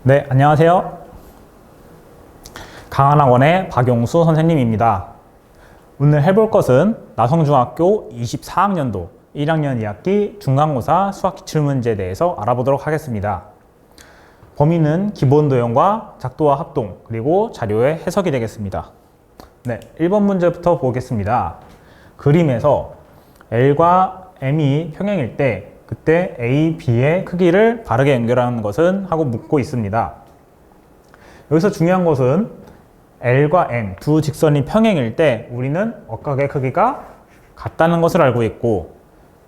네, 안녕하세요. 강한학원의 박용수 선생님입니다. 오늘 해볼 것은 나성중학교 24학년도 1학년 2학기 중간고사 수학기출문제에 대해서 알아보도록 하겠습니다. 범위는 기본 도형과 작도와 합동, 그리고 자료의 해석이 되겠습니다. 네, 1번 문제부터 보겠습니다. 그림에서 L과 M이 평행일 때 그때 A, B의 크기를 바르게 연결하는 것은? 하고 묻고 있습니다. 여기서 중요한 것은 L과 M 두 직선이 평행일 때 우리는 억각의 크기가 같다는 것을 알고 있고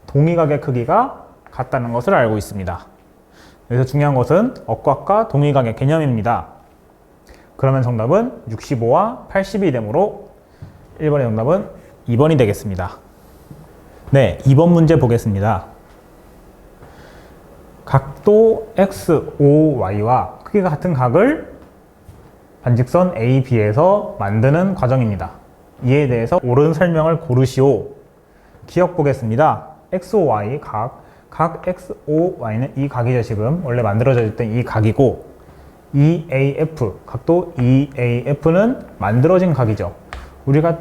동위각의 크기가 같다는 것을 알고 있습니다. 여기서 중요한 것은 억각과 동위각의 개념입니다. 그러면 정답은 65와 80이 되므로 1번의 정답은 2번이 되겠습니다. 네, 2번 문제 보겠습니다. 각도 XOY와 크기가 같은 각을 반직선 AB에서 만드는 과정입니다. 이에 대해서 옳은 설명을 고르시오. 기억 보겠습니다. XOY 각 XOY는 이 각이죠. 지금 원래 만들어져 있던 이 각이고 EAF 각도 EAF는 만들어진 각이죠. 우리가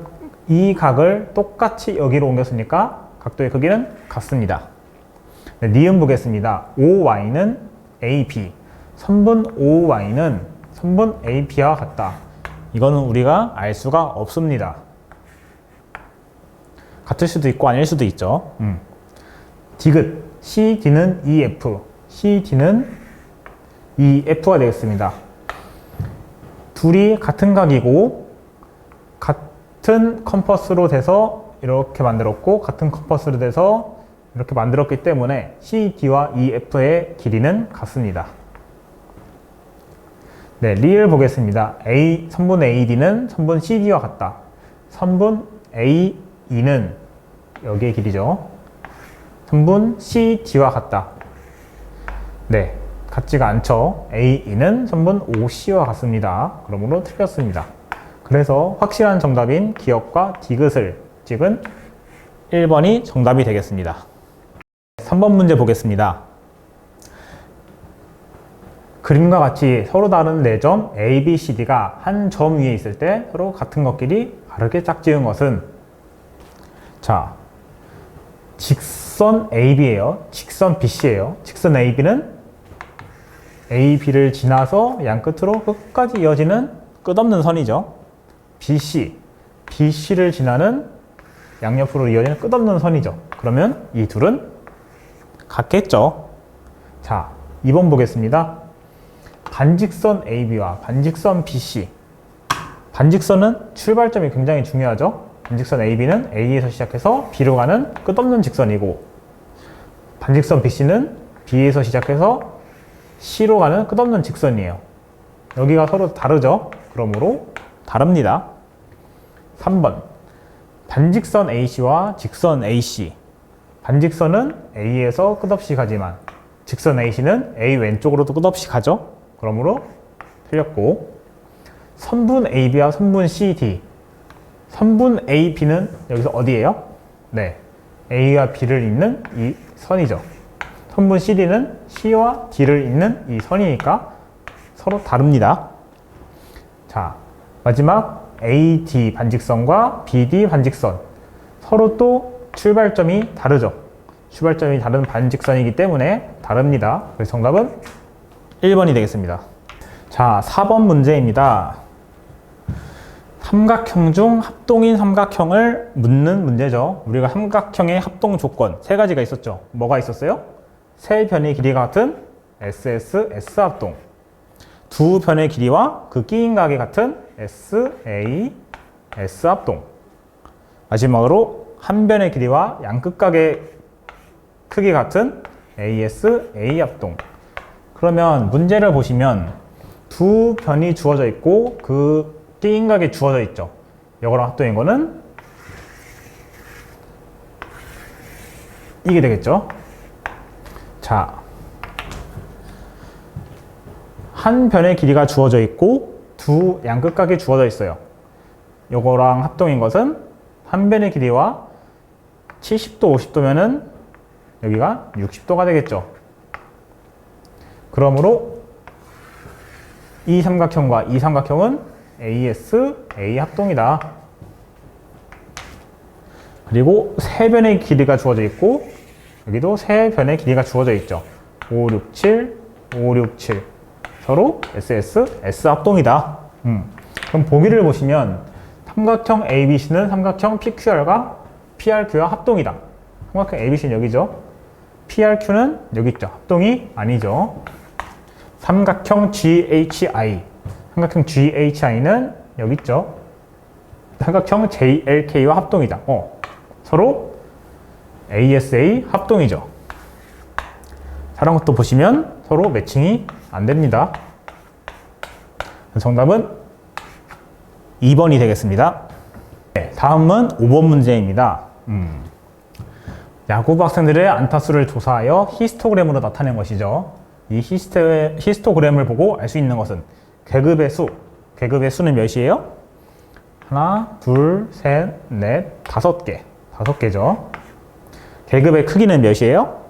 이 각을 똑같이 여기로 옮겼으니까 각도의 크기는 같습니다. 네, 니은 보겠습니다. OY는 AB, 선분 OY는 선분 AB와 같다. 이거는 우리가 알 수가 없습니다. 같을 수도 있고 아닐 수도 있죠. 디귿, CD는 EF, CD는 EF가 되겠습니다. 둘이 같은 각이고 같은 컴퍼스로 돼서 이렇게 만들었고 같은 컴퍼스로 돼서 이렇게 만들었기 때문에 CD와 EF의 길이는 같습니다. 네, 리을 보겠습니다. 선분 AD는 선분 CD와 같다. 선분 AE는 여기의 길이죠. 선분 CD와 같다. 네, 같지가 않죠. AE는 선분 OC와 같습니다. 그러므로 틀렸습니다. 그래서 확실한 정답인 기억과 디귿을 찍은 1번이 정답이 되겠습니다. 3번 문제 보겠습니다. 그림과 같이 서로 다른 4점 A, B, C, D가 한 점 위에 있을 때 서로 같은 것끼리 다르게 짝지은 것은? 자, 직선 AB예요. 직선 BC예요. 직선 AB는 AB를 지나서 양 끝으로 끝까지 이어지는 끝없는 선이죠. BC를 지나는 양옆으로 이어지는 끝없는 선이죠. 그러면 이 둘은 같겠죠. 자, 2번 보겠습니다. 반직선 AB와 반직선 BC. 반직선은 출발점이 굉장히 중요하죠. 반직선 AB는 A에서 시작해서 B로 가는 끝없는 직선이고 반직선 BC는 B에서 시작해서 C로 가는 끝없는 직선이에요. 여기가 서로 다르죠. 그러므로 다릅니다. 3번 반직선 AC와 직선 AC. 반직선은 A에서 끝없이 가지만 직선 AC는 A 왼쪽으로도 끝없이 가죠. 그러므로 틀렸고 선분 AB와 선분 CD. 선분 AB는 여기서 어디예요? 네, A와 B를 잇는 이 선이죠. 선분 CD는 C와 D를 잇는 이 선이니까 서로 다릅니다. 자, 마지막 AD 반직선과 BD 반직선. 서로 또 출발점이 다르죠. 출발점이 다른 반직선이기 때문에 다릅니다. 그래서 정답은 1번이 되겠습니다. 자, 4번 문제입니다. 삼각형 중 합동인 삼각형을 묻는 문제죠. 우리가 삼각형의 합동 조건 3가지가 있었죠. 뭐가 있었어요? 세 변의 길이가 같은 SS, S합동. 두 변의 길이와 그 끼인 각이 같은 SA, S합동. 마지막으로 한 변의 길이와 양끝각의 크기 같은 AS, A합동. 그러면 문제를 보시면 두 변이 주어져 있고 그 끼인 각이 주어져 있죠. 이거랑 합동인 거는 이게 되겠죠. 자, 한 변의 길이가 주어져 있고 두 양끝각이 주어져 있어요. 이거랑 합동인 것은 한 변의 길이와 70도, 50도면은 여기가 60도가 되겠죠. 그러므로 이 삼각형과 이 삼각형은 AS, A 합동이다. 그리고 세 변의 길이가 주어져 있고 여기도 세 변의 길이가 주어져 있죠. 5, 6, 7, 5, 6, 7 서로 SS, S 합동이다. 그럼 보기를 보시면 삼각형 ABC는 삼각형 PQR과 PRQ와 합동이다. 삼각형 ABC는 여기죠. PRQ는 여기 있죠. 합동이 아니죠. 삼각형 GHI, 삼각형 GHI는 여기 있죠. 삼각형 JLK와 합동이다. 서로 ASA 합동이죠. 다른 것도 보시면 서로 매칭이 안 됩니다. 정답은 2번이 되겠습니다. 네, 다음은 5번 문제입니다. 야구부 학생들의 안타수를 조사하여 히스토그램으로 나타낸 것이죠. 이 히스토그램을 보고 알 수 있는 것은 계급의 수. 계급의 수는 몇이에요? 하나, 둘, 셋, 넷, 5개. 5개죠. 계급의 크기는 몇이에요?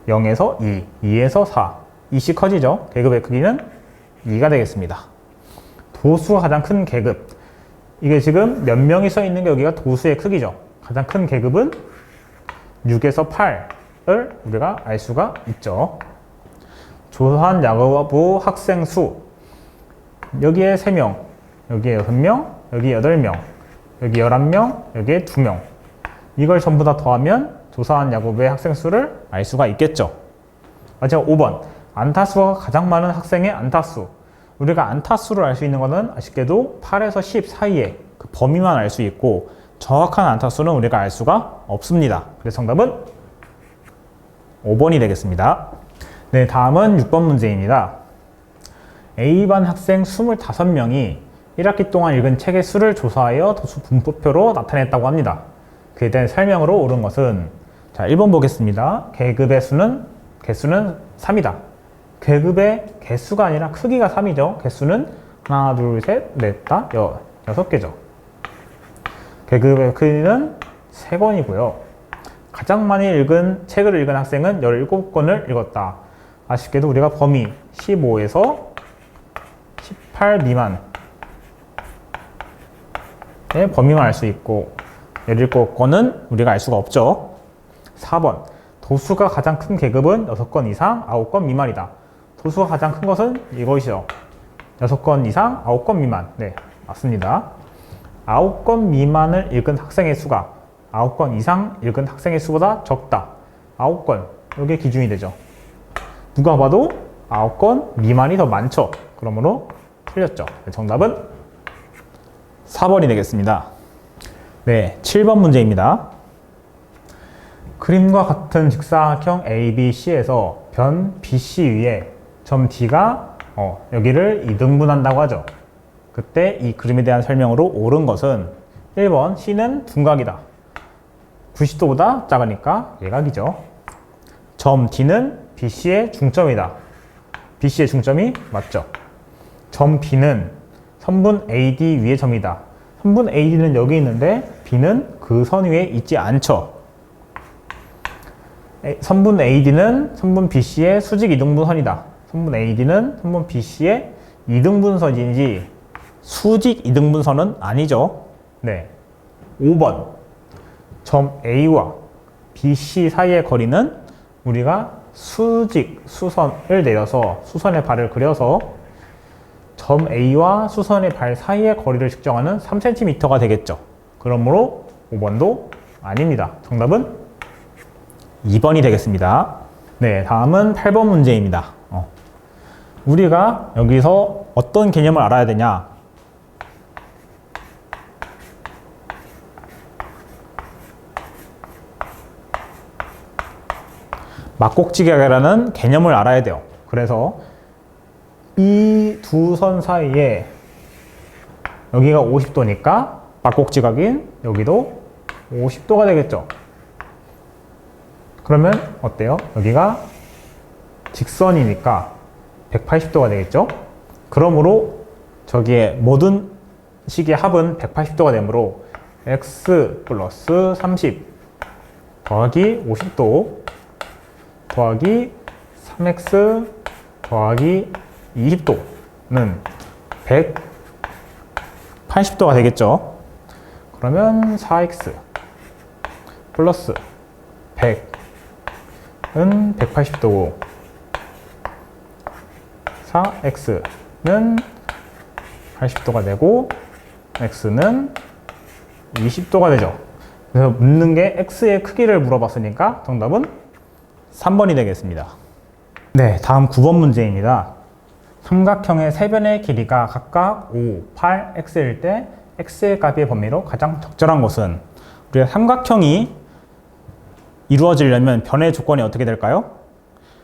0에서 2, 2에서 4. 2씩 커지죠. 계급의 크기는 2가 되겠습니다. 도수가 가장 큰 계급. 이게 지금 몇 명이 써 있는 게 여기가 도수의 크기죠. 가장 큰 계급은 6에서 8을 우리가 알 수가 있죠. 조사한 야구부 학생 수. 여기에 3명, 여기에 6명, 여기에 8명, 여기 11명, 여기에 2명. 이걸 전부 다 더하면 조사한 야구부의 학생 수를 알 수가 있겠죠. 마지막 5번. 안타수가 가장 많은 학생의 안타수. 우리가 안타수를 알 수 있는 것은 아쉽게도 8에서 10 사이에 그 범위만 알 수 있고 정확한 안타수는 우리가 알 수가 없습니다. 그래서 정답은 5번이 되겠습니다. 네, 다음은 6번 문제입니다. A반 학생 25명이 1학기 동안 읽은 책의 수를 조사하여 도수 분포표로 나타냈다고 합니다. 그에 대한 설명으로 옳은 것은 자, 1번 보겠습니다. 계급의 수는 개수는 3이다. 계급의 개수가 아니라 크기가 3이죠. 개수는 하나, 둘, 셋, 넷, 다 6개죠. 계급의 크기는 3권이고요. 가장 많이 책을 읽은 학생은 17권을 읽었다. 아쉽게도 우리가 범위 15에서 18 미만의 범위만 알 수 있고 17권은 우리가 알 수가 없죠. 4번. 도수가 가장 큰 계급은 6권 이상, 9권 미만이다. 도수가 가장 큰 것은 이것이죠. 6권 이상, 9권 미만. 네, 맞습니다. 9권 미만을 읽은 학생의 수가 9권 이상 읽은 학생의 수보다 적다. 9권, 이게 기준이 되죠. 누가 봐도 9권 미만이 더 많죠. 그러므로 틀렸죠. 정답은 4번이 되겠습니다. 네, 7번 문제입니다. 그림과 같은 직사각형 ABC에서 변 BC 위에 점 D가 여기를 2등분한다고 하죠. 그때 이 그림에 대한 설명으로 옳은 것은 1번 C는 둔각이다. 90도보다 작으니까 예각이죠. 점 D는 BC의 중점이다. BC의 중점이 맞죠. 점 B는 선분 AD 위의 점이다. 선분 AD는 여기 있는데 B는 그 선 위에 있지 않죠. 선분 AD는 선분 BC의 수직 이등분선이다. 선분 AD는 선분 BC의 이등분선이지 수직 이등분선은 아니죠. 네. 5번. 점 A와 BC 사이의 거리는 우리가 수직 수선을 내려서 수선의 발을 그려서 점 A와 수선의 발 사이의 거리를 측정하는 3cm가 되겠죠. 그러므로 5번도 아닙니다. 정답은 2번이 되겠습니다. 네, 다음은 8번 문제입니다. 우리가 여기서 어떤 개념을 알아야 되냐? 막곡지각이라는 개념을 알아야 돼요. 그래서 이 두 선 사이에 여기가 50도니까 막곡지각인 여기도 50도가 되겠죠. 그러면 어때요? 여기가 직선이니까 180도가 되겠죠. 그러므로 저기에 모든 식의 합은 180도가 되므로 x 플러스 30 더하기 50도 더하기 3x 더하기 20도는 180도가 되겠죠. 그러면 4x 플러스 100은 180도고 4x는 80도가 되고 x는 20도가 되죠. 그래서 묻는 게 x의 크기를 물어봤으니까 정답은 3번이 되겠습니다. 네, 다음 9번 문제입니다. 삼각형의 세 변의 길이가 각각 5, 8, x일 때 x의 값의 범위로 가장 적절한 것은? 우리가 삼각형이 이루어지려면 변의 조건이 어떻게 될까요?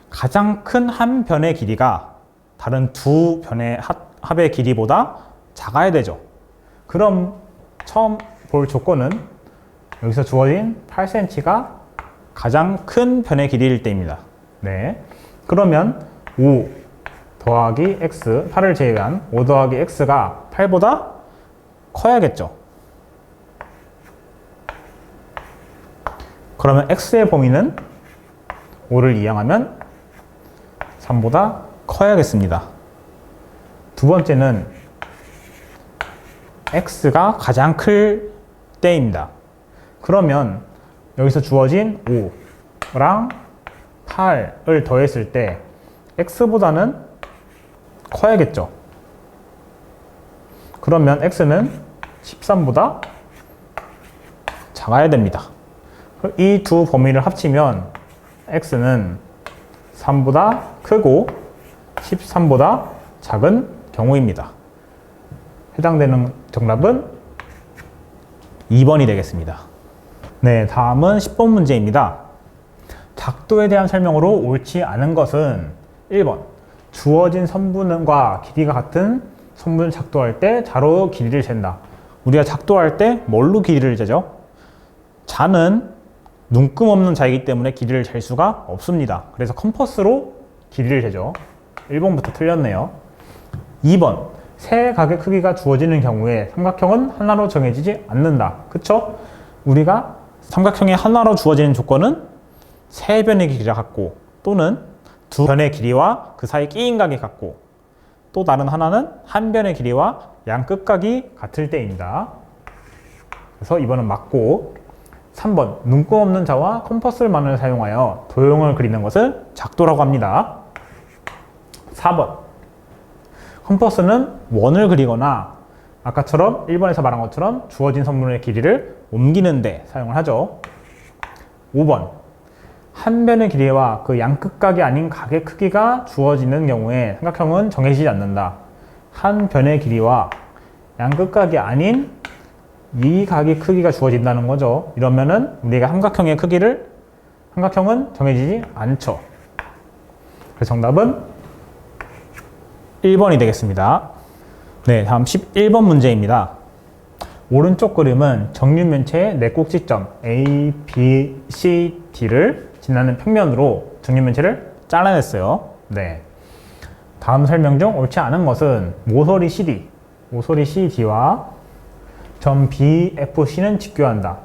가장 큰 한 변의 길이가 다른 두 변의 합의 길이보다 작아야 되죠. 그럼 처음 볼 조건은 여기서 주어진 8cm가 가장 큰 변의 길이일 때입니다. 네. 그러면 5 더하기 x, 8을 제외한 5 더하기 x가 8보다 커야겠죠. 그러면 x의 범위는 5를 이항하면 3보다 커야겠습니다. 두 번째는 x가 가장 클 때입니다. 그러면 여기서 주어진 5랑 8을 더했을 때 x보다는 커야겠죠. 그러면 x는 13보다 작아야 됩니다. 이 두 범위를 합치면 x는 3보다 크고 13보다 작은 경우입니다. 해당되는 정답은 2번이 되겠습니다. 네, 다음은 10번 문제입니다. 작도에 대한 설명으로 옳지 않은 것은 1번 주어진 선분과 길이가 같은 선분을 작도할 때 자로 길이를 잰다. 우리가 작도할 때 뭘로 길이를 재죠? 자는 눈금 없는 자이기 때문에 길이를 잴 수가 없습니다. 그래서 컴퍼스로 길이를 재죠. 1번부터 틀렸네요. 2번 세 각의 크기가 주어지는 경우에 삼각형은 하나로 정해지지 않는다. 그쵸? 우리가 삼각형이 하나로 주어지는 조건은 세 변의 길이가 같고 또는 두 변의 길이와 그 사이 끼인 각이 같고 또 다른 하나는 한 변의 길이와 양 끝각이 같을 때입니다. 그래서 2번은 맞고 3번 눈금 없는 자와 컴퍼스만을 사용하여 도형을 그리는 것을 작도라고 합니다. 4번 컴퍼스는 원을 그리거나 아까처럼 1번에서 말한 것처럼 주어진 선분의 길이를 옮기는 데 사용을 하죠. 5번 한 변의 길이와 그 양끝각이 아닌 각의 크기가 주어지는 경우에 삼각형은 정해지지 않는다. 한 변의 길이와 양끝각이 아닌 이 각의 크기가 주어진다는 거죠. 이러면은 우리가 삼각형의 크기를 삼각형은 정해지지 않죠. 그래서 정답은 1번이 되겠습니다. 네, 다음 11번 문제입니다. 오른쪽 그림은 정육면체의 네 꼭지점 A, B, C, D를 지나는 평면으로 정육면체를 잘라냈어요. 네. 다음 설명 중 옳지 않은 것은 모서리 CD와 점 BFC는 직교한다.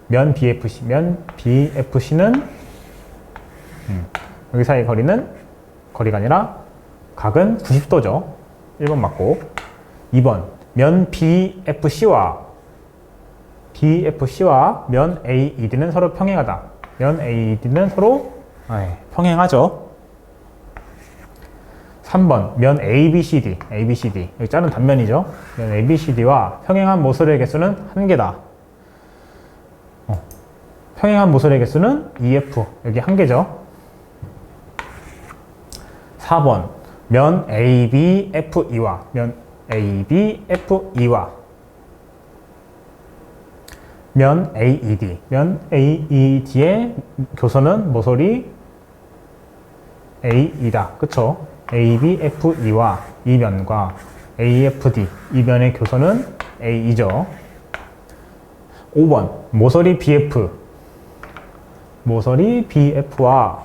면 BFC는 여기 사이 거리가 아니라 각은 90도죠. 1번 맞고 2번 면 BFC와 면 AED는 서로 평행하다. 면 AED는 서로 평행하죠. 3번 면 ABCD 여기 자른 단면이죠. 면 ABCD와 평행한 모서리의 개수는 1개다. 평행한 모서리의 개수는 EF 여기 1개죠. 4번 면 ABFE와 면 AED의 교선은 모서리 AE다. 그쵸? ABFE와 이 면과 AFD 이 면의 교선은 AE죠. 5번 모서리 BF와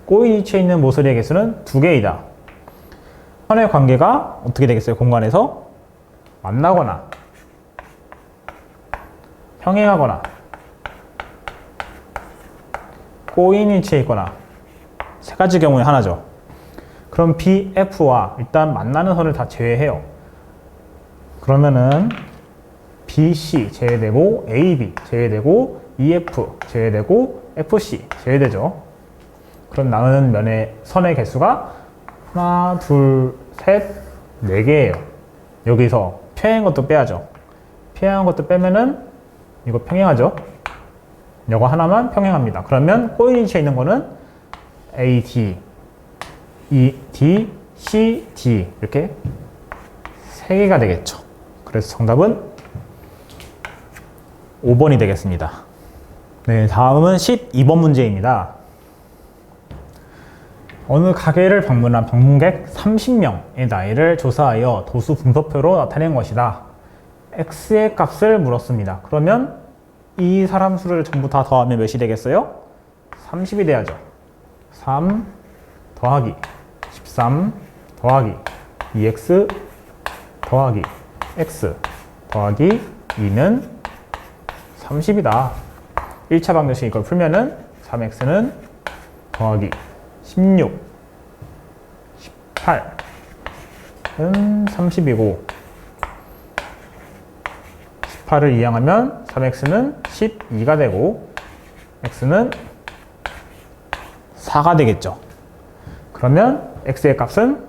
꼬인 위치에 있는 모서리의 개수는 2개이다. 선의 관계가 어떻게 되겠어요? 공간에서 만나거나 평행하거나 꼬인 위치에 있거나 세 가지 경우에 하나죠. 그럼 BF와 일단 만나는 선을 다 제외해요. 그러면은 BC 제외되고 AB 제외되고 EF 제외되고 FC 제외되죠. 그럼 나누는 면의 선의 개수가 하나, 둘, 셋, 네 개예요. 여기서 평행한 것도 빼야죠. 평행한 것도 빼면은 이거 평행하죠. 이거 하나만 평행합니다. 그러면 코인위치에 있는 거는 AD, ED, CD 이렇게 세 개가 되겠죠. 그래서 정답은 5번이 되겠습니다. 네, 다음은 12번 문제입니다. 어느 가게를 방문한 방문객 30명의 나이를 조사하여 도수 분포표로 나타낸 것이다. X의 값을 물었습니다. 그러면 이 사람 수를 전부 다 더하면 몇이 되겠어요? 30이 돼야죠. 3 더하기 13 더하기 2X 더하기 X 더하기 2는 30이다. 1차 방정식 이걸 풀면은 3X는 더하기 16, 18은 30이고 18을 이항하면 3x는 12가 되고 x는 4가 되겠죠. 그러면 x의 값은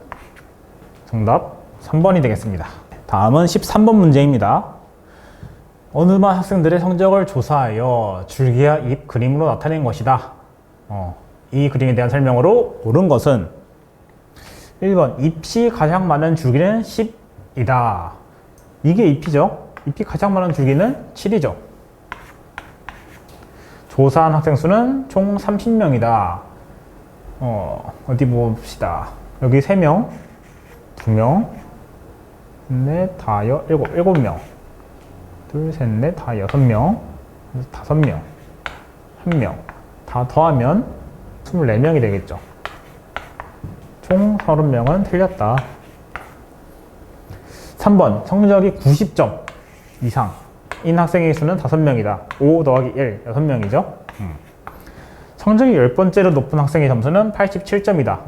정답 3번이 되겠습니다. 다음은 13번 문제입니다. 어느 반 학생들의 성적을 조사하여 줄기와 잎 그림으로 나타낸 것이다. 이 그림에 대한 설명으로 옳은 것은 1번 잎이 가장 많은 줄기는 10이다. 이게 잎이죠. 잎이 가장 많은 줄기는 7이죠. 조사한 학생 수는 총 30명이다. 어디 봅시다. 여기 3명, 2명, 넷, 다, 7명. 둘, 셋, 넷, 다 6명, 5명, 1명. 다 더하면 24명이 되겠죠. 총 30명은 틀렸다. 3번 성적이 90점 이상인 학생의 수는 5명이다. 5 더하기 1, 6명이죠. 성적이 10번째로 높은 학생의 점수는 87점이다.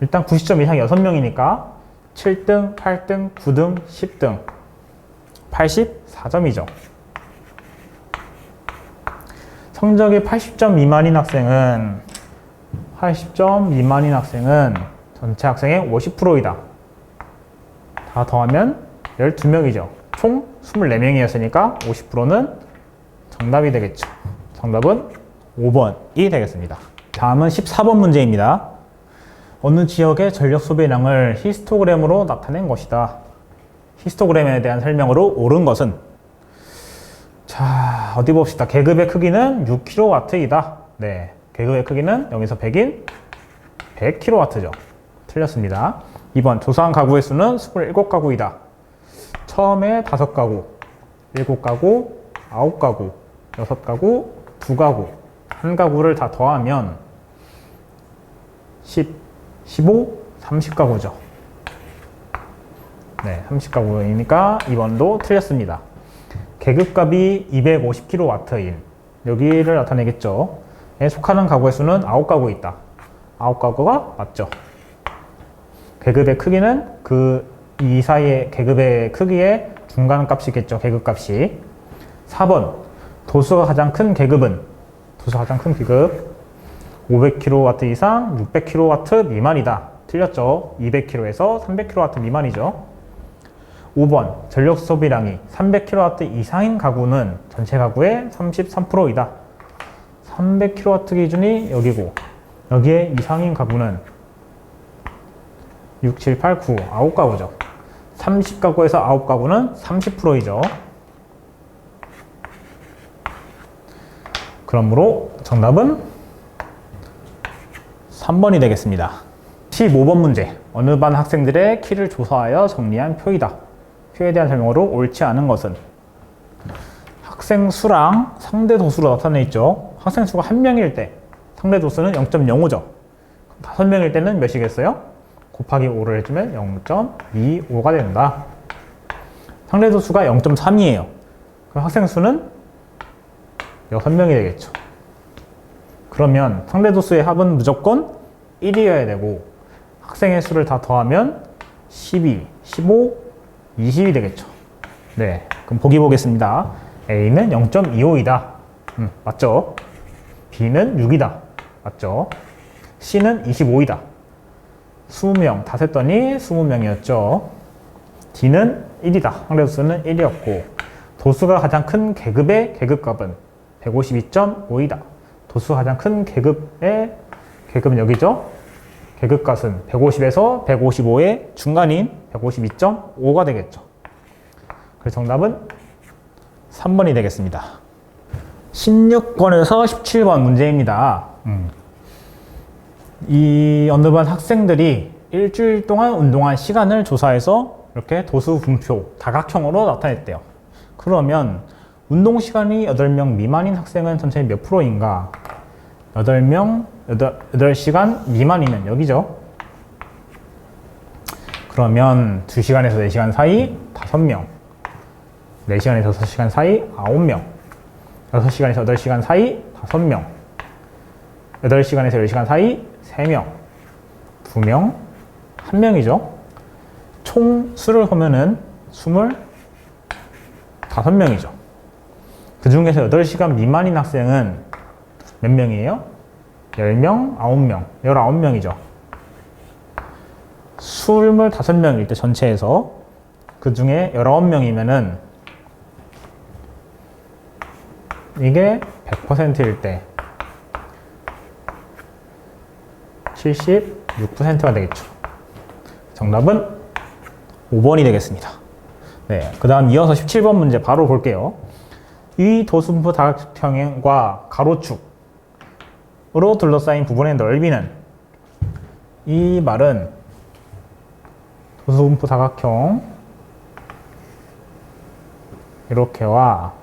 일단 90점 이상 6명이니까 7등, 8등, 9등, 10등 84점이죠. 성적이 80점 미만인 학생은 전체 학생의 50%이다. 다 더하면 12명이죠. 총 24명이었으니까 50%는 정답이 되겠죠. 정답은 5번이 되겠습니다. 다음은 14번 문제입니다. 어느 지역의 전력 소비량을 히스토그램으로 나타낸 것이다. 히스토그램에 대한 설명으로 옳은 것은 자, 어디 봅시다. 계급의 크기는 6kW이다. 네, 계급의 크기는 여기서 100인 100kW죠. 틀렸습니다. 2번 조사한 가구의 수는 27가구이다. 처음에 5가구, 7가구, 9가구, 6가구, 2가구, 1가구를 다 더하면 10, 15, 30가구죠. 네, 30가구이니까 2번도 틀렸습니다. 계급값이 250kW인 여기를 나타내겠죠. 에 속하는 가구의 수는 9가구 있다. 9가구가 맞죠. 계급의 크기는 이 사이의 계급의 크기의 중간값이겠죠. 계급값이. 4번 도수가 가장 큰 계급 500kW 이상 600kW 미만이다. 틀렸죠. 200kW에서 300kW 미만이죠. 5번 전력 소비량이 300kW 이상인 가구는 전체 가구의 33%이다. 300kW 기준이 여기고 여기에 이상인 가구는 6, 7, 8, 9, 9가구죠. 30가구에서 9가구는 30%이죠. 그러므로 정답은 3번이 되겠습니다. 15번 문제. 어느 반 학생들의 키를 조사하여 정리한 표이다. 표에 대한 설명으로 옳지 않은 것은 학생 수랑 상대 도수로 나타내 있죠. 학생 수가 1명일 때 상대 도수는 0.05죠. 5명일 때는 몇이겠어요? 곱하기 5를 해주면 0.25가 된다. 상대 도수가 0.3이에요. 그럼 학생 수는 6명이 되겠죠. 그러면 상대 도수의 합은 무조건 1이어야 되고 학생의 수를 다 더하면 12, 15, 20이 되겠죠. 네, 그럼 보기 보겠습니다. A는 0.25이다. 맞죠? B는 6이다. 맞죠? C는 25이다. 20명 다 셌더니 20명이었죠. D는 1이다. 항례 도수는 1이었고 도수가 가장 큰 계급의 계급값은 152.5이다. 도수가 가장 큰 계급의 계급은 여기죠. 계급값은 150에서 155의 중간인 152.5가 되겠죠. 그래서 정답은 3번이 되겠습니다. 16번에서 17번 문제입니다. 이 어느 반 학생들이 일주일 동안 운동한 시간을 조사해서 이렇게 도수 분표, 다각형으로 나타냈대요. 그러면 운동 시간이 8명 미만인 학생은 전체 몇 프로인가? 8시간 미만이면 여기죠. 그러면 2시간에서 4시간 사이 5명, 4시간에서 6시간 사이 9명, 6시간에서 8시간 사이 5명, 8시간에서 10시간 사이 3명, 2명, 1명이죠. 총 수를 보면은 25명이죠. 그 중에서 8시간 미만인 학생은 몇 명이에요? 10명, 9명, 19명이죠. 25명일 때 전체에서 그 중에 19명이면은 이게 100%일 때 76%가 되겠죠. 정답은 5번이 되겠습니다. 네, 그 다음 이어서 17번 문제 바로 볼게요. 이 도수분포 다각형과 가로축으로 둘러싸인 부분의 넓이는, 이 말은 도수분포 다각형 이렇게와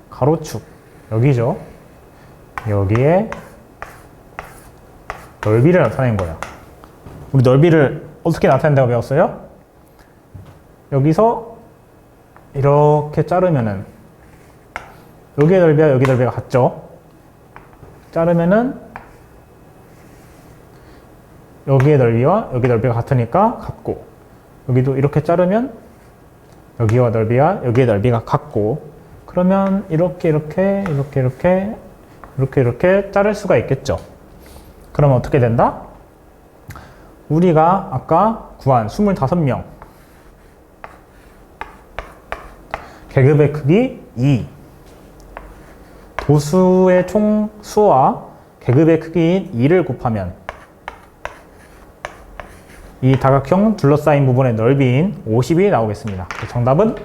가로축 여기죠. 여기에 넓이를 나타낸 거예요. 우리 넓이를 어떻게 나타낸다고 배웠어요? 여기서 이렇게 자르면은 여기의 넓이와 여기 넓이가 같죠? 자르면은 여기의 넓이와 여기 넓이가 같으니까 같고, 여기도 이렇게 자르면 여기와 넓이와 여기의 넓이가 같고, 그러면 이렇게 자를 수가 있겠죠. 그러면 어떻게 된다? 우리가 아까 구한 25명 계급의 크기 2, 도수의 총 수와 계급의 크기인 2를 곱하면 이 다각형 둘러싸인 부분의 넓이인 50이 나오겠습니다. 정답은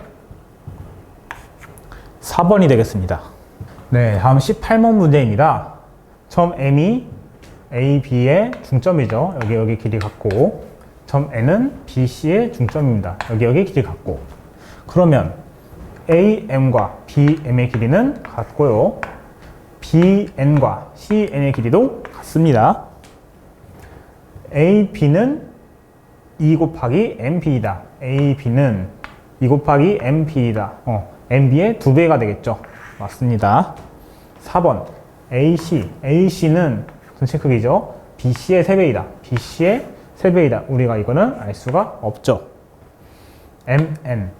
4번이 되겠습니다. 네, 다음 18번 문제입니다. 점 M이 A, B의 중점이죠. 여기 길이 같고, 점 N은 B, C의 중점입니다. 여기 길이 같고, 그러면 AM과 BM의 길이는 같고요. BN과 CN의 길이도 같습니다. AB는 2 곱하기 MB이다. AB는 2 곱하기 MB이다. MB의 2배가 되겠죠. 맞습니다. 4번 AC는 전체 크기죠. BC의 3배이다. BC의 3배이다. 우리가 이거는 알 수가 없죠. MN의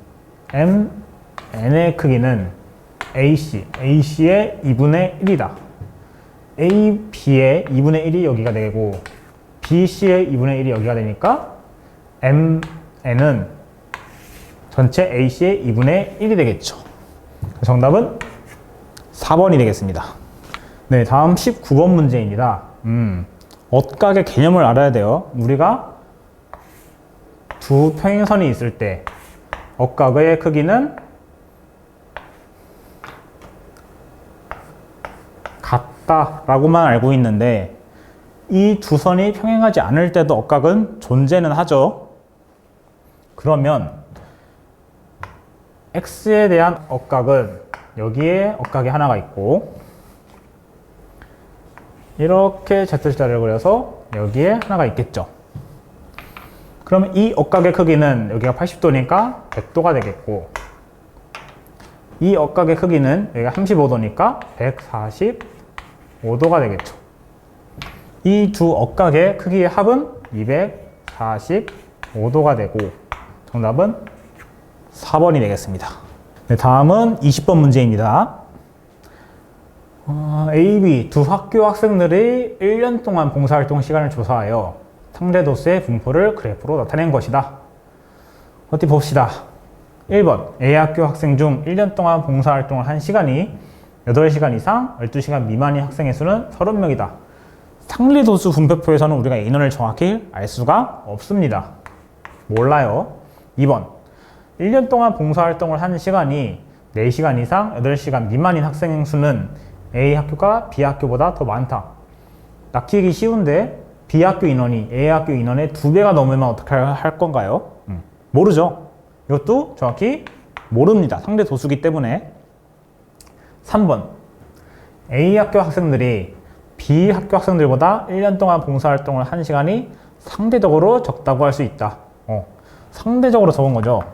크기는 AC의 2분의 1이다. AB의 2분의 1이 여기가 되고 BC의 2분의 1이 여기가 되니까 MN은 전체 AC의 2분의 1이 되겠죠. 정답은 4번이 되겠습니다. 네, 다음 19번 문제입니다. 억각의 개념을 알아야 돼요. 우리가 두 평행선이 있을 때 억각의 크기는 같다라고만 알고 있는데, 이 두 선이 평행하지 않을 때도 억각은 존재는 하죠. 그러면 x에 대한 억각은 여기에 억각이 하나가 있고, 이렇게 Z자를 그려서 여기에 하나가 있겠죠. 그러면 이 억각의 크기는 여기가 80도니까 100도가 되겠고, 이 억각의 크기는 여기가 35도니까 145도가 되겠죠. 이 두 억각의 크기의 합은 45도가 되고 정답은 4번이 되겠습니다. 네, 다음은 20번 문제입니다. A, B 두 학교 학생들이 1년 동안 봉사활동 시간을 조사하여 상대도수의 분포를 그래프로 나타낸 것이다. 어디 봅시다. 1번 A 학교 학생 중 1년 동안 봉사활동을 한 시간이 8시간 이상 12시간 미만인 학생의 수는 30명이다. 상대도수 분배표에서는 우리가 인원을 정확히 알 수가 없습니다. 몰라요. 2번 1년 동안 봉사활동을 한 시간이 4시간 이상 8시간 미만인 학생 수는 A 학교가 B 학교보다 더 많다. 낙히기 쉬운데 B 학교 인원이 A 학교 인원의 2배가 넘으면 어떻게 할 건가요? 모르죠. 이것도 정확히 모릅니다. 상대 도수기 때문에. 3번 A 학교 학생들이 B 학교 학생들보다 1년 동안 봉사활동을 한 시간이 상대적으로 적다고 할 수 있다. 상대적으로 적은 거죠.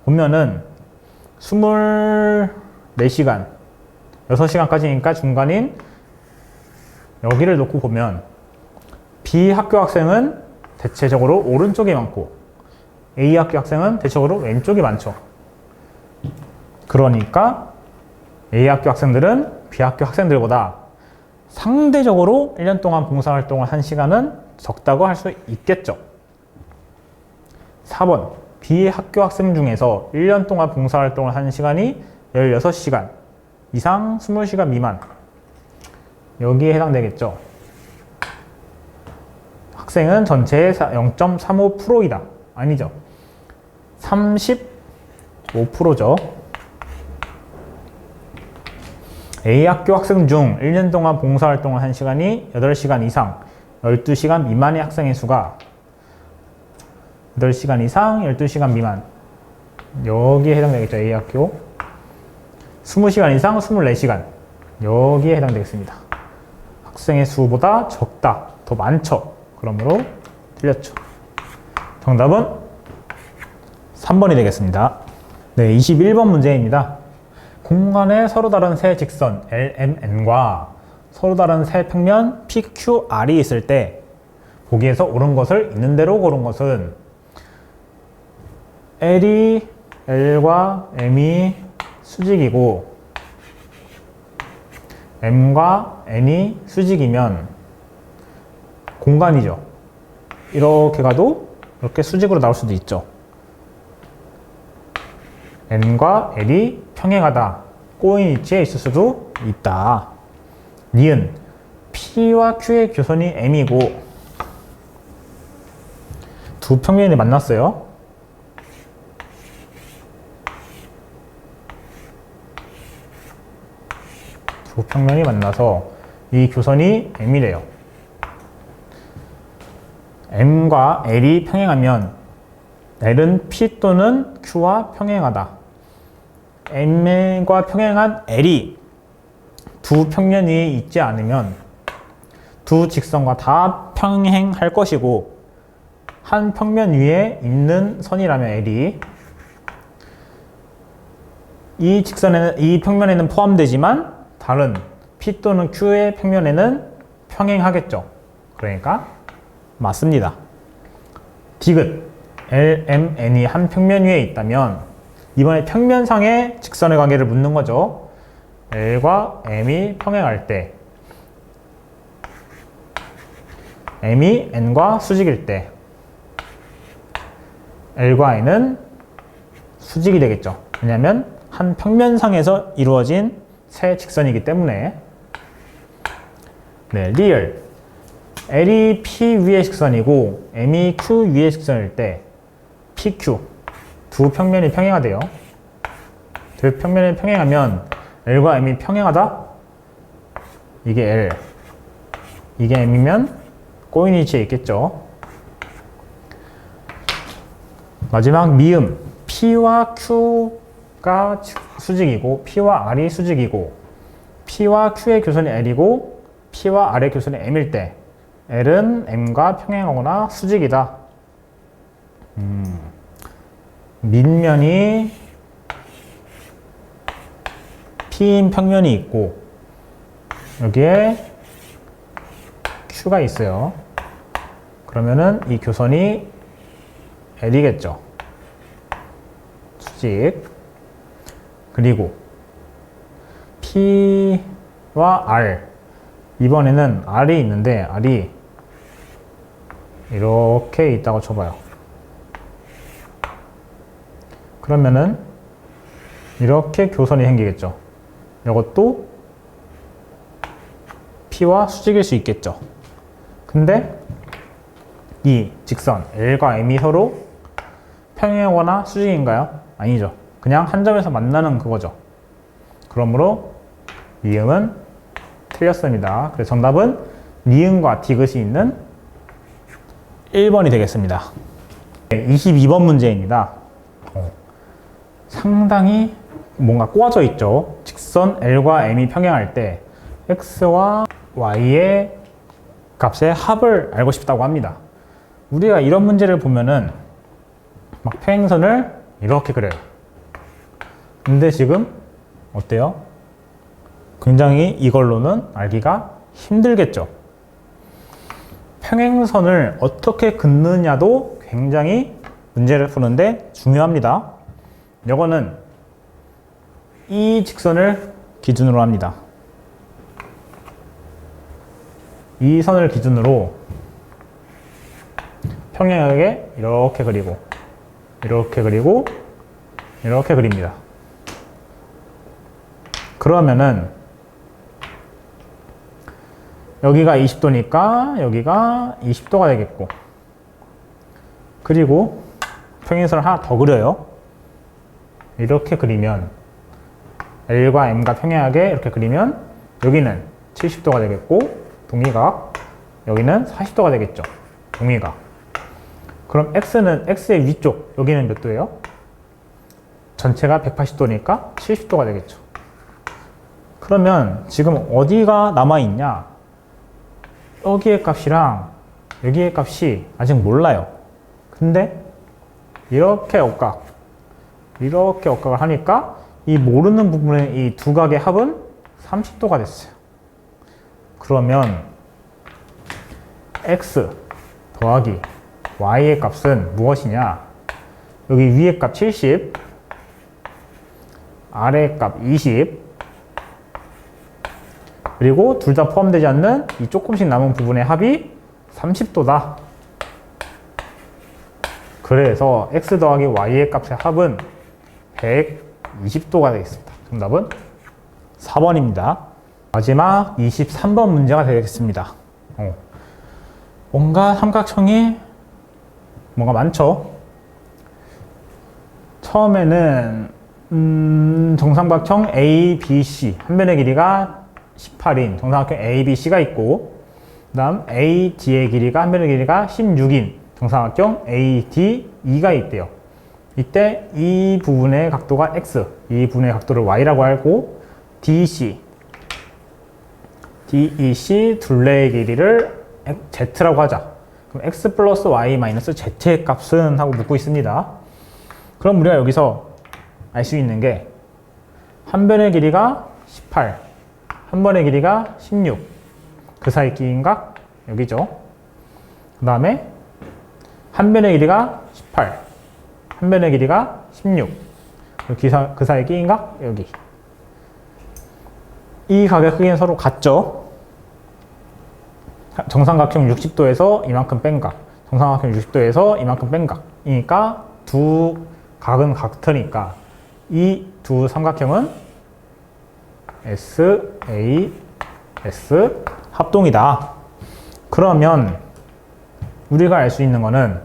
보면은 24시간 6시간까지니까 중간인 여기를 놓고 보면 B 학교 학생은 대체적으로 오른쪽이 많고 A 학교 학생은 대체적으로 왼쪽이 많죠. 그러니까 A 학교 학생들은 B 학교 학생들보다 상대적으로 1년 동안 봉사활동을 한 시간은 적다고 할 수 있겠죠. 4번 B 학교 학생 중에서 1년 동안 봉사활동을 한 시간이 16시간 이상 20시간 미만, 여기에 해당되겠죠. 학생은 전체의 0.35%이다. 아니죠. 35%죠. A 학교 학생 중 1년 동안 봉사활동을 한 시간이 8시간 이상 12시간 미만의 학생의 수가 8시간 이상 12시간 미만, 여기에 해당되겠죠. A 학교 20시간 이상 24시간, 여기에 해당되겠습니다. 학생의 수보다 적다, 더 많죠. 그러므로 틀렸죠. 정답은 3번이 되겠습니다. 네, 21번 문제입니다. 공간에 서로 다른 세 직선 LMN과 서로 다른 세 평면 PQR이 있을 때 보기에서 옳은 것을 있는 대로 고른 것은 L과 M이 수직이고 M과 N이 수직이면 공간이죠. 이렇게 가도 이렇게 수직으로 나올 수도 있죠. N과 L이 평행하다. 꼬인 위치에 있을 수도 있다. 니은 P와 Q의 교선이 M이고 두 평면이 만났어요. 두 평면이 만나서 이 교선이 M이래요. M과 L이 평행하면 L은 P 또는 Q와 평행하다. M과 평행한 L이 두 평면이 있지 않으면 두 직선과 다 평행할 것이고 한 평면 위에 있는 선이라면 L이 이 직선에는, 이 평면에는 포함되지만 다른 P 또는 Q의 평면에는 평행하겠죠. 그러니까 맞습니다. 디귿 L, M, N이 한 평면 위에 있다면 이번에 평면상의 직선의 관계를 묻는 거죠. L과 M이 평행할 때 M이 N과 수직일 때 L과 N은 수직이 되겠죠. 왜냐하면 한 평면상에서 이루어진 세 직선이기 때문에. 네, 리얼 L이 P 위의 직선이고 M이 Q 위의 직선일 때 PQ 두 평면이 평행하대요. 두 평면이 평행하면 L과 M이 평행하다? 이게 L, 이게 M이면 꼬인 위치에 있겠죠. 마지막 미음 P와 Q가 수직이고 P와 R이 수직이고 P와 Q의 교선이 L이고 P와 R의 교선이 M일 때 L은 M과 평행하거나 수직이다. 밑면이 P인 평면이 있고 여기에 Q가 있어요. 그러면은 이 교선이 L이겠죠. 수직. 그리고 P와 R. 이번에는 R이 있는데 R이 이렇게 있다고 쳐봐요. 그러면은 이렇게 교선이 생기겠죠. 이것도 P와 수직일 수 있겠죠. 근데 이 직선 L과 M이 서로 평행하거나 수직인가요? 아니죠. 그냥 한 점에서 만나는 그거죠. 그러므로 니은은 틀렸습니다. 그래서 정답은 니은과 디귿이 있는 1번이 되겠습니다. 22번 문제입니다. 상당히 뭔가 꼬아져 있죠. 직선 L과 M이 평행할 때 X와 Y의 값의 합을 알고 싶다고 합니다. 우리가 이런 문제를 보면은 막 평행선을 이렇게 그려요. 근데 지금 어때요? 굉장히 이걸로는 알기가 힘들겠죠. 평행선을 어떻게 긋느냐도 굉장히 문제를 푸는데 중요합니다. 이거는 이 직선을 기준으로 합니다. 이 선을 기준으로 평행하게 이렇게 그리고 이렇게 그리고 이렇게 그립니다. 그러면은 여기가 20도니까 여기가 20도가 되겠고, 그리고 평행선을 하나 더 그려요. 이렇게 그리면 L과 M과 평행하게 이렇게 그리면 여기는 70도가 되겠고, 동의각, 여기는 40도가 되겠죠. 동의각. 그럼 X의 위쪽, 여기는 몇 도예요? 전체가 180도니까 70도가 되겠죠. 그러면 지금 어디가 남아있냐? 여기의 값이랑 여기의 값이 아직 몰라요. 근데 이렇게 억각을 하니까 이 모르는 부분의 이 두 각의 합은 30도가 됐어요. 그러면 X 더하기 Y의 값은 무엇이냐? 여기 위의 값 70, 아래의 값 20, 그리고 둘 다 포함되지 않는 이 조금씩 남은 부분의 합이 30도다. 그래서 X 더하기 Y의 값의 합은 120도가 되겠습니다. 정답은 4번입니다. 마지막 23번 문제가 되겠습니다. 뭔가 삼각형이 뭔가 많죠. 처음에는 정삼각형 ABC 한 변의 길이가 18인 정삼각형 ABC가 있고, 그 다음 AD의 길이가 한 변의 길이가 16인 정삼각형 ADE가 있대요. 이때 이 부분의 각도가 X, 이 부분의 각도를 Y라고 알고, DEC 둘레의 길이를 Z라고 하자. 그럼 X 플러스 Y 마이너스 Z의 값은 하고 묻고 있습니다. 그럼 우리가 여기서 알 수 있는 게 한 변의 길이가 18, 한 번의 길이가 16, 그 사이 끼인각 여기죠. 그 다음에 한 변의 길이가 18, 한 변의 길이가 16, 그 사이 끼인각 여기. 이 각의 크기는 서로 같죠. 정삼각형 60도에서 이만큼 뺀 각, 정삼각형 60도에서 이만큼 뺀 각이니까 두 각은 같으니까 이 두 삼각형은 SAS 합동이다. 그러면 우리가 알 수 있는 거는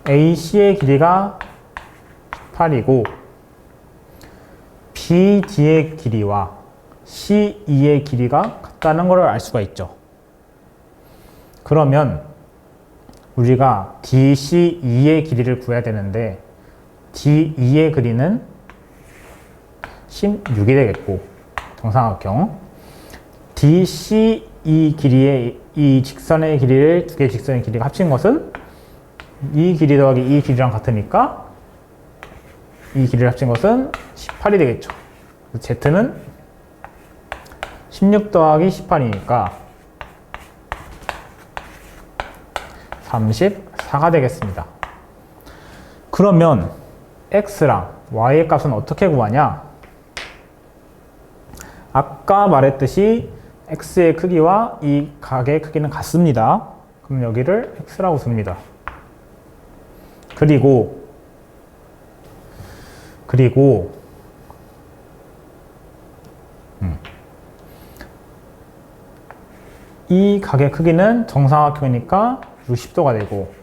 AC의 길이가 18이고 BD의 길이와 CE의 길이가 같다는 걸 알 수가 있죠. 그러면 우리가 DCE의 길이를 구해야 되는데 DE의 길이는 16이 되겠고, 정삼각형 DCE 길이의 이 직선의 길이를 두 개의 직선의 길이가 합친 것은 이 길이 더하기 이 길이랑 같으니까 이 길이를 합친 것은 18이 되겠죠. Z는 16 더하기 18이니까 34가 되겠습니다. 그러면 x랑 y의 값은 어떻게 구하냐? 아까 말했듯이 x의 크기와 이 각의 크기는 같습니다. 그럼 여기를 x라고 씁니다. 그리고 이 각의 크기는 정사각형이니까 60도가 되고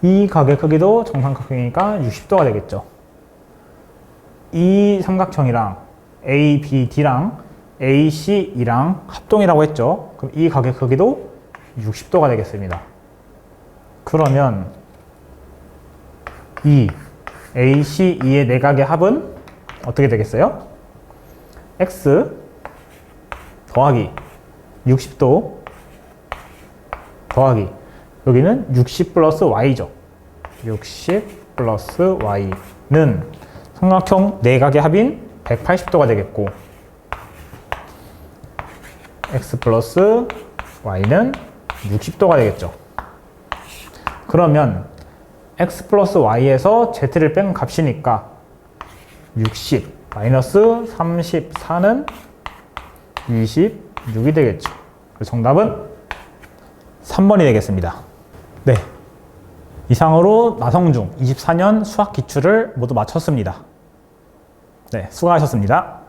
이 각의 크기도 정사각형이니까 60도가 되겠죠. 이 삼각형이랑 ABD랑 ACE랑 합동이라고 했죠. 그럼 이 각의 크기도 60도가 되겠습니다. 그러면 이 ACE의 내각의 합은 어떻게 되겠어요? X 더하기 60도 더하기 여기는 60 플러스 Y죠. 60 플러스 Y는 삼각형 내각의 합인 180도가 되겠고 X 플러스 Y는 60도가 되겠죠. 그러면 X 플러스 Y에서 Z를 뺀 값이니까 60 마이너스 34는 26이 되겠죠. 그래서 정답은 3번이 되겠습니다. 네, 이상으로 나성중 24년 수학 기출을 모두 마쳤습니다. 네, 수고하셨습니다.